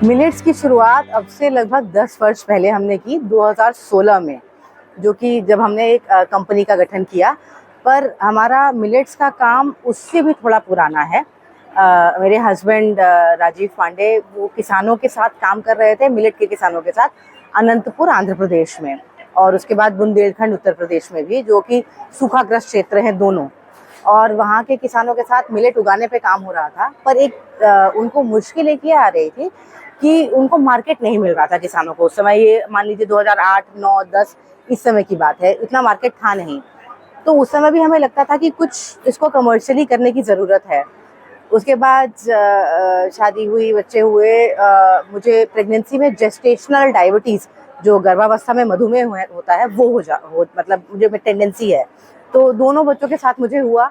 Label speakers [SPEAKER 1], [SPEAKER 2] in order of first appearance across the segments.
[SPEAKER 1] Millets की शुरुआत अब से लगभग 10 वर्ष पहले हमने की 2016 में, जो कि जब हमने एक कंपनी का गठन किया। पर हमारा मिलेट्स का काम उससे भी थोड़ा पुराना है। मेरे हस्बैंड राजीव पांडे वो किसानों के साथ काम कर रहे थे, मिलेट के किसानों के साथ, अनंतपुर आंध्र प्रदेश में, और उसके बाद बुंदेलखंड उत्तर प्रदेश में भी, जो कि सूखाग्रस्त क्षेत्र हैं दोनों। और वहाँ के किसानों के साथ मिलेट उगाने पे काम हो रहा था। पर एक उनको मुश्किल एक ये आ रही थी कि उनको मार्केट नहीं मिल रहा था किसानों को। उस समय ये मान लीजिए 2008, 9, 10 इस समय की बात है, इतना मार्केट था नहीं। तो उस समय भी हमें लगता था कि कुछ इसको कमर्शियली करने की ज़रूरत है। उसके बाद शादी हुई, बच्चे हुए, मुझे प्रेगनेंसी में जेस्टेशनल डायबिटीज़, जो गर्भावस्था में मधुमेह होता है, वो मतलब मुझे टेंडेंसी है। तो दोनों बच्चों के साथ मुझे हुआ,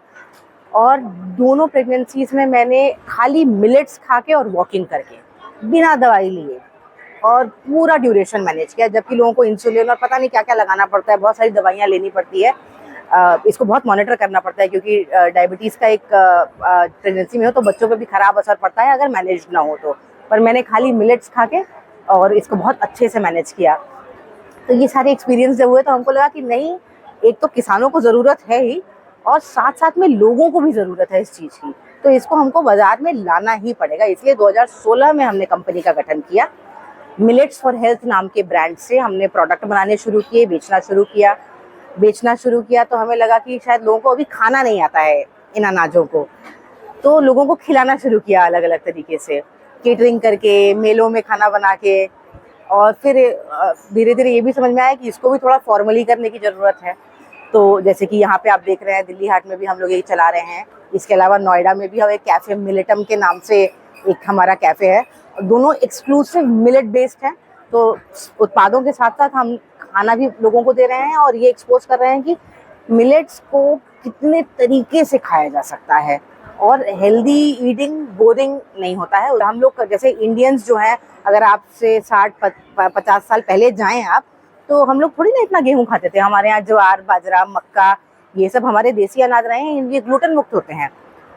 [SPEAKER 1] और दोनों प्रेगनेंसीज में मैंने खाली मिलेट्स खा के और वॉकिंग करके, बिना दवाई लिए, और पूरा ड्यूरेशन मैनेज किया। जबकि लोगों को इंसुलिन और पता नहीं क्या क्या लगाना पड़ता है, बहुत सारी दवाइयाँ लेनी पड़ती है, इसको बहुत मॉनिटर करना पड़ता है, क्योंकि डायबिटीज़ का एक प्रेगनेंसी में हो तो बच्चों पे भी ख़राब असर पड़ता है अगर मैनेज ना हो तो। पर मैंने खाली मिलेट्स खा के और इसको बहुत अच्छे से मैनेज किया। तो ये सारे एक्सपीरियंस जब हुए तो हमको लगा कि नहीं, एक तो किसानों को ज़रूरत है ही, और साथ साथ में लोगों को भी ज़रूरत है इस चीज़ की, तो इसको हमको बाज़ार में लाना ही पड़ेगा। इसलिए 2016 में हमने कंपनी का गठन किया। मिलेट्स फॉर हेल्थ नाम के ब्रांड से हमने प्रोडक्ट बनाने शुरू किए, बेचना शुरू किया। तो हमें लगा कि शायद लोगों को अभी खाना नहीं आता है इन अनाजों को, तो लोगों को खिलाना शुरू किया अलग अलग तरीके से, केटरिंग करके, मेलों में खाना बना के। और फिर धीरे धीरे ये भी समझ में आया कि इसको भी थोड़ा फॉर्मली करने की ज़रूरत है। तो जैसे कि यहाँ पे आप देख रहे हैं, दिल्ली हाट में भी हम लोग यही चला रहे हैं। इसके अलावा नोएडा में भी हम एक कैफ़े मिलेटम के नाम से एक हमारा कैफ़े है, दोनों एक्सक्लूसिव मिलेट बेस्ड हैं। तो उत्पादों के साथ साथ हम खाना भी लोगों को दे रहे हैं, और ये एक्सपोज कर रहे हैं कि मिलेट्स को कितने तरीके से खाया जा सकता है, और हेल्दी ईटिंग बोरिंग नहीं होता है। हम लोग जैसे इंडियंस जो हैं, अगर आपसे 60-50 साल पहले जाएं आप, तो हम लोग थोड़ी ना इतना गेहूं खाते थे। हमारे यहाँ ज्वार, बाजरा, मक्का, ये सब हमारे देसी अनाज रहे हैं, ये ग्लूटेन मुक्त होते हैं।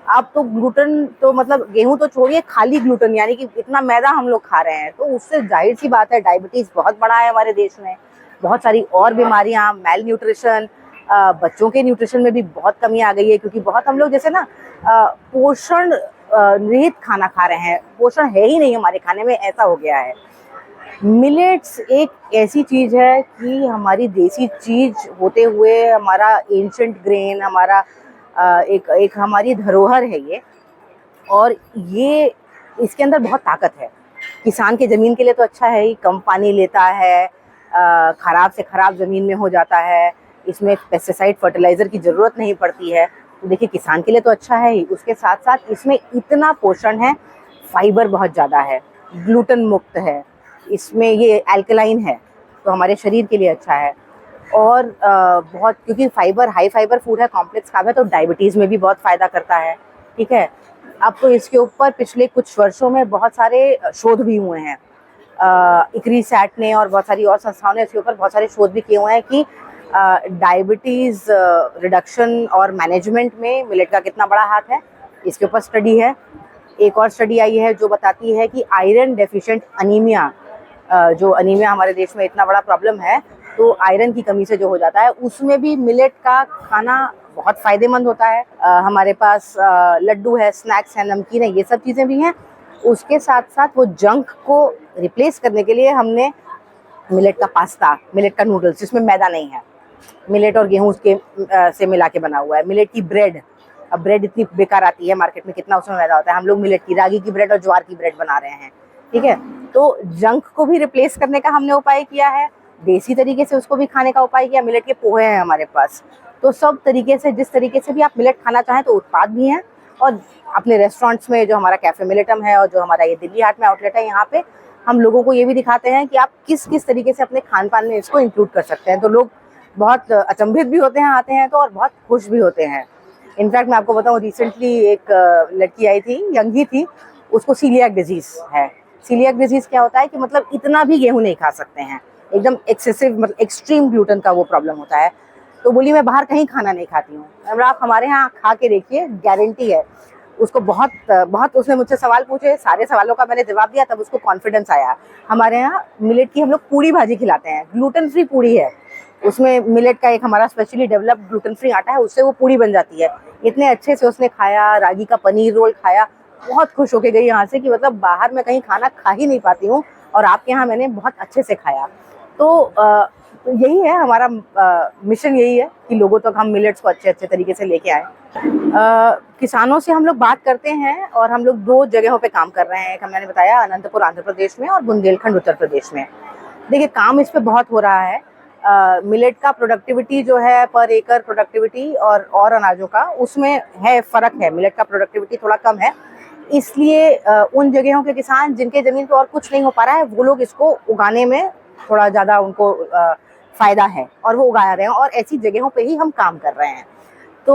[SPEAKER 1] अब तो ग्लूटेन तो मतलब गेहूं तो छोड़िए, खाली ग्लूटेन, यानी कि इतना मैदा हम लोग खा रहे हैं, तो उससे जाहिर सी बात है डायबिटीज़ बहुत बड़ा है हमारे देश में। बहुत सारी और बीमारियां, मेल न्यूट्रिशन, बच्चों के न्यूट्रिशन में भी बहुत कमी आ गई है, क्योंकि बहुत हम लोग जैसे ना पोषण रहित खाना खा रहे हैं, पोषण है ही नहीं हमारे खाने में, ऐसा हो गया है। मिलेट्स एक ऐसी चीज़ है कि हमारी देसी चीज़ होते हुए हमारा एंशंट ग्रेन, हमारा एक हमारी धरोहर है ये, और ये इसके अंदर बहुत ताकत है। किसान के ज़मीन के लिए तो अच्छा है ही, कम पानी लेता है, ख़राब से ख़राब ज़मीन में हो जाता है, इसमें पेस्टिसाइड फर्टिलाइज़र की ज़रूरत नहीं पड़ती है। तो देखिए, किसान के लिए तो अच्छा है ही, उसके साथ साथ इसमें इतना पोषण है, फाइबर बहुत ज़्यादा है, ग्लूटेन मुक्त है, इसमें ये एल्कलाइन है, तो हमारे शरीर के लिए अच्छा है। और बहुत, क्योंकि फाइबर, हाई फाइबर फूड है, कॉम्प्लेक्स कार्ब है, तो डायबिटीज़ में भी बहुत फ़ायदा करता है। ठीक है, अब तो इसके ऊपर पिछले कुछ वर्षों में बहुत सारे शोध भी हुए हैं। इक्रीसैट ने और बहुत सारी और संस्थाओं ने इसके ऊपर बहुत सारे शोध भी किए हुए हैं कि डायबिटीज़ रिडक्शन और मैनेजमेंट में मिलेट का कितना बड़ा हाथ है। इसके ऊपर स्टडी है। एक और स्टडी आई है जो बताती है कि आयरन डेफिशिएंट अनीमिया, जो अनीमिया हमारे देश में इतना बड़ा प्रॉब्लम है, तो आयरन की कमी से जो हो जाता है, उसमें भी मिलेट का खाना बहुत फ़ायदेमंद होता है। हमारे पास लड्डू है, स्नैक्स है, नमकीन है, ये सब चीज़ें भी हैं। उसके साथ साथ वो जंक को रिप्लेस करने के लिए हमने मिलेट का पास्ता, मिलेट का नूडल्स, जिसमें मैदा नहीं है, मिलेट और गेहूँ के से मिला के बना हुआ है। मिलेट की ब्रेड, अब ब्रेड इतनी बेकार आती है मार्केट में, कितना उसमें मैदा होता है, हम लोग मिलेट की, रागी की ब्रेड और ज्वार की ब्रेड बना रहे हैं। ठीक है, तो जंक को भी रिप्लेस करने का हमने उपाय किया है, देसी तरीके से उसको भी खाने का उपाय किया। मिलेट के पोहे हैं हमारे पास, तो सब तरीके से, जिस तरीके से भी आप मिलेट खाना चाहें, तो उत्पाद भी हैं। और अपने रेस्टोरेंट्स में जो हमारा कैफ़े मिलेटम है, और जो हमारा ये दिल्ली हाट में आउटलेट है, यहाँ पे हम लोगों को ये भी दिखाते हैं कि आप किस किस तरीके से अपने खान पान में इसको इंक्लूड कर सकते हैं। तो लोग बहुत अचंभित भी होते हैं आते हैं तो, और बहुत खुश भी होते हैं। इनफैक्ट मैं आपको बताऊं, रिसेंटली एक लड़की आई थी, यंग ही थी, उसको सीलियाक डिजीज़ है। सीलियाक डिजीज़ क्या होता है कि मतलब इतना भी गेहूँ नहीं खा सकते हैं, एकदम एक्सेसिव, मतलब एक्सट्रीम ग्लूटेन का वो प्रॉब्लम होता है। तो बोली मैं बाहर कहीं खाना नहीं खाती हूँ। आप हमारे यहाँ खा के देखिए, गारंटी है। उसको बहुत बहुत उसने मुझसे सवाल पूछे, सारे सवालों का मैंने जवाब दिया, तब उसको कॉन्फिडेंस आया। हमारे यहाँ मिलेट की हम लोग पूड़ी भाजी खिलाते हैं, ग्लूटेन फ्री पूड़ी है, उसमें मिलेट का एक हमारा स्पेशली डेवलप्ड ग्लूटेन फ्री आटा है, उससे वो पूड़ी बन जाती है। इतने अच्छे से उसने खाया, रागी का पनीर रोल खाया, बहुत खुश होके गई यहाँ से कि मतलब बाहर मैं कहीं खाना खा ही नहीं पाती हूँ और आपके यहाँ मैंने बहुत अच्छे से खाया। तो यही है हमारा मिशन, यही है कि लोगों तक हम मिलेट्स को अच्छे अच्छे तरीके से लेके आए। किसानों से हम लोग बात करते हैं और हम लोग 2 जगहों पे काम कर रहे हैं। एक मैंने बताया अनंतपुर आंध्र प्रदेश में और बुंदेलखंड उत्तर प्रदेश में। देखिए काम इस पे बहुत हो रहा है। मिलेट का प्रोडक्टिविटी जो है पर एकड़ प्रोडक्टिविटी और अनाजों का उसमें है फ़र्क है, मिलेट का प्रोडक्टिविटी थोड़ा कम है, इसलिए उन जगहों के किसान जिनके ज़मीन पे और कुछ नहीं हो पा रहा है वो लोग इसको उगाने में थोड़ा ज़्यादा उनको फ़ायदा है और वो उगा रहे हैं और ऐसी जगहों पे ही हम काम कर रहे हैं। तो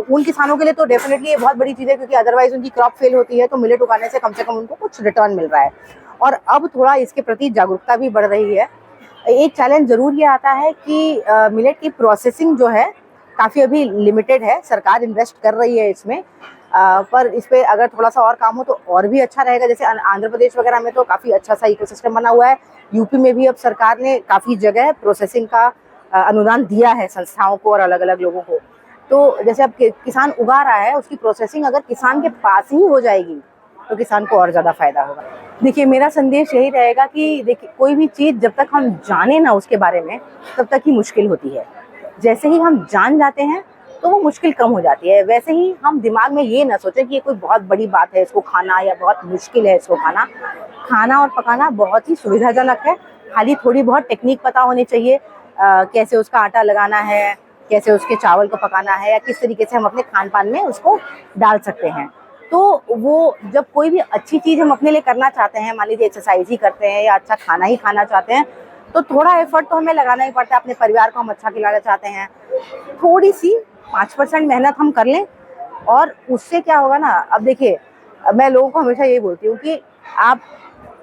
[SPEAKER 1] उन किसानों के लिए तो डेफिनेटली ये बहुत बड़ी चीज़ है, क्योंकि अदरवाइज़ उनकी क्रॉप फेल होती है, तो मिलेट उगाने से कम उनको कुछ रिटर्न मिल रहा है और अब थोड़ा इसके प्रति जागरूकता भी बढ़ रही है। एक चैलेंज ज़रूर ये आता है कि मिलेट की प्रोसेसिंग जो है काफ़ी अभी लिमिटेड है, सरकार इन्वेस्ट कर रही है इसमें, पर इस पे अगर थोड़ा सा और काम हो तो और भी अच्छा रहेगा। जैसे आंध्र प्रदेश वगैरह में तो काफ़ी अच्छा सा इकोसिस्टम बना हुआ है, यूपी में भी अब सरकार ने काफ़ी जगह प्रोसेसिंग का अनुदान दिया है संस्थाओं को और अलग अलग लोगों को। तो जैसे अब किसान उगा रहा है, उसकी प्रोसेसिंग अगर किसान के पास ही हो जाएगी तो किसान को और ज़्यादा फायदा होगा। देखिए मेरा संदेश यही रहेगा कि देखिए कोई भी चीज़ जब तक हम जाने ना उसके बारे में तब तक ही मुश्किल होती है। जैसे ही हम जान जाते हैं तो वो मुश्किल कम हो जाती है। वैसे ही हम दिमाग में ये ना सोचें कि ये कोई बहुत बड़ी बात है इसको खाना या बहुत मुश्किल है इसको खाना। खाना और पकाना बहुत ही सुविधाजनक है, खाली थोड़ी बहुत टेक्निक पता होनी चाहिए, कैसे उसका आटा लगाना है, कैसे उसके चावल को पकाना है या किस तरीके से हम अपने खान पान में उसको डाल सकते हैं। तो वो जब कोई भी अच्छी चीज़ हम अपने लिए करना चाहते हैं, मान लीजिए एक्सरसाइज ही करते हैं या अच्छा खाना ही खाना चाहते हैं, तो थोड़ा एफर्ट तो हमें लगाना ही पड़ता है। अपने परिवार को हम अच्छा खिलाना चाहते हैं, थोड़ी सी 5% मेहनत हम कर लें और उससे क्या होगा ना, अब देखिए मैं लोगों को हमेशा यही बोलती हूँ कि आप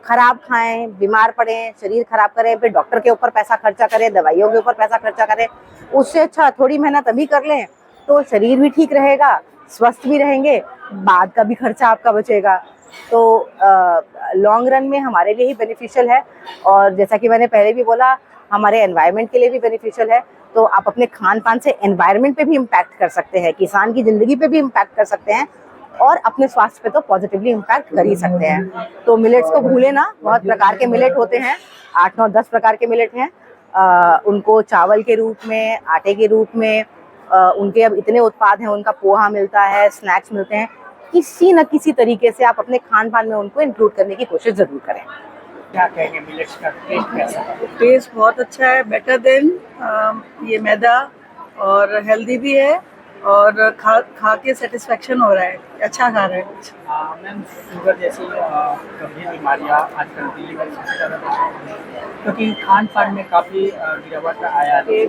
[SPEAKER 1] खराब खाएं, बीमार पड़ें, शरीर खराब करें, फिर डॉक्टर के ऊपर पैसा खर्चा करें, दवाइयों के ऊपर पैसा खर्चा करें, उससे अच्छा थोड़ी मेहनत अभी कर लें तो शरीर भी ठीक रहेगा, स्वस्थ भी रहेंगे, बाद का भी खर्चा आपका बचेगा। तो लॉन्ग रन में हमारे लिए ही बेनिफिशियल है और जैसा कि मैंने पहले भी बोला हमारे एनवायरनमेंट के लिए भी बेनिफिशियल है। तो आप अपने खान पान से एनवायरनमेंट पे भी इम्पैक्ट कर सकते हैं, किसान की ज़िंदगी पे भी इम्पैक्ट कर सकते हैं और अपने स्वास्थ्य पे तो पॉजिटिवली इम्पैक्ट कर ही सकते हैं। तो मिलेट्स को भूले ना, बहुत प्रकार के मिलेट होते हैं, 8, 9, 10 प्रकार के मिलेट हैं। उनको चावल के रूप में, आटे के रूप में, उनके अब इतने उत्पाद हैं, उनका पोहा मिलता है, स्नैक्स मिलते हैं, किसी न किसी तरीके से आप अपने खान पान में उनको इंक्लूड करने की कोशिश ज़रूर करें।
[SPEAKER 2] क्या कहेंगे मिलेट्स का टेस्ट कैसा है?
[SPEAKER 3] टेस्ट बहुत अच्छा है, बेटर देन ये मैदा और हेल्दी भी है और खा के सेटिस्फेक्शन हो रहा है, अच्छा खा रहे हैं।
[SPEAKER 2] मैम शुगर जैसी गंभीर बीमारियाँ आजकल दिल्ली में सबसे ज़्यादा देखी हैं, क्योंकि खान पान में काफ़ी गिरावट आया है,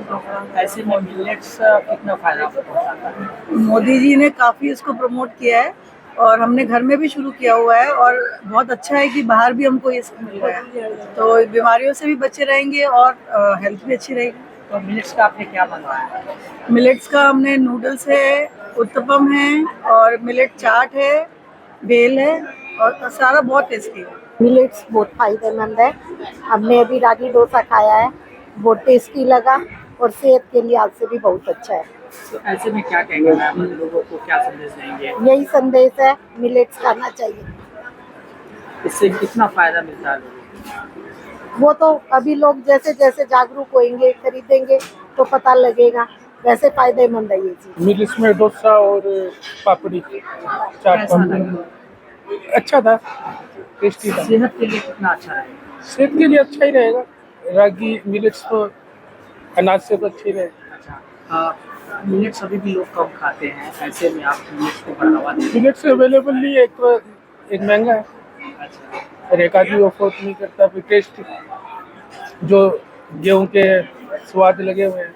[SPEAKER 2] ऐसे में मिलेट्स कितना फ़ायदा पहुँचाता है?
[SPEAKER 3] मोदी जी ने काफ़ी इसको प्रमोट किया है और हमने घर में भी शुरू किया हुआ है और बहुत अच्छा है कि बाहर भी हमको ये सब मिल रहा है, तो बीमारियों से भी बचे रहेंगे और हेल्थ भी अच्छी रहेगी।
[SPEAKER 2] तो मिलेट्स का आपने क्या बनवाया है?
[SPEAKER 3] मिलेट्स का हमने नूडल्स है, उत्तपम है और मिलेट चाट है, भेल है और सारा बहुत टेस्टी है।
[SPEAKER 4] मिलेट्स बहुत फायदेमंद है। हमने अभी रागी डोसा खाया है, बहुत टेस्टी लगा और सेहत के लिहाज से भी बहुत अच्छा है।
[SPEAKER 2] तो ऐसे में क्या कहेंगे मैम, लोगों को क्या संदेश देंगे?
[SPEAKER 4] यही संदेश है, मिलेट्स खाना चाहिए।
[SPEAKER 2] इससे कितना फ़ायदा मिलता है लोगों को?
[SPEAKER 4] वो तो अभी लोग जैसे जैसे जागरूक होंगे, खरीदेंगे तो पता लगेगा, वैसे फायदेमंद है ये चीज़।
[SPEAKER 5] मिलेट्स में डोसा और पापड़ी चाट
[SPEAKER 2] कैसा लगा?
[SPEAKER 5] अच्छा था, टेस्टी था।
[SPEAKER 2] सेहत के लिए कितना अच्छा है?
[SPEAKER 5] सेहत के लिए अच्छा ही रहेगा, रागी मिलेट्स तो अनाज से तो अच्छी रहेगा।
[SPEAKER 2] अच्छा, मिलेट्स अभी भी लोग कम खाते हैं, ऐसे में आप मिलेट्स को बढ़ावा दें?
[SPEAKER 5] मिलेट्स अवेलेबल नहीं है, एक महंगा है
[SPEAKER 2] अच्छा,
[SPEAKER 5] और एक आदमी अफोर्ड नहीं करता, फिर टेस्ट जो गेहूं के स्वाद लगे हुए हैं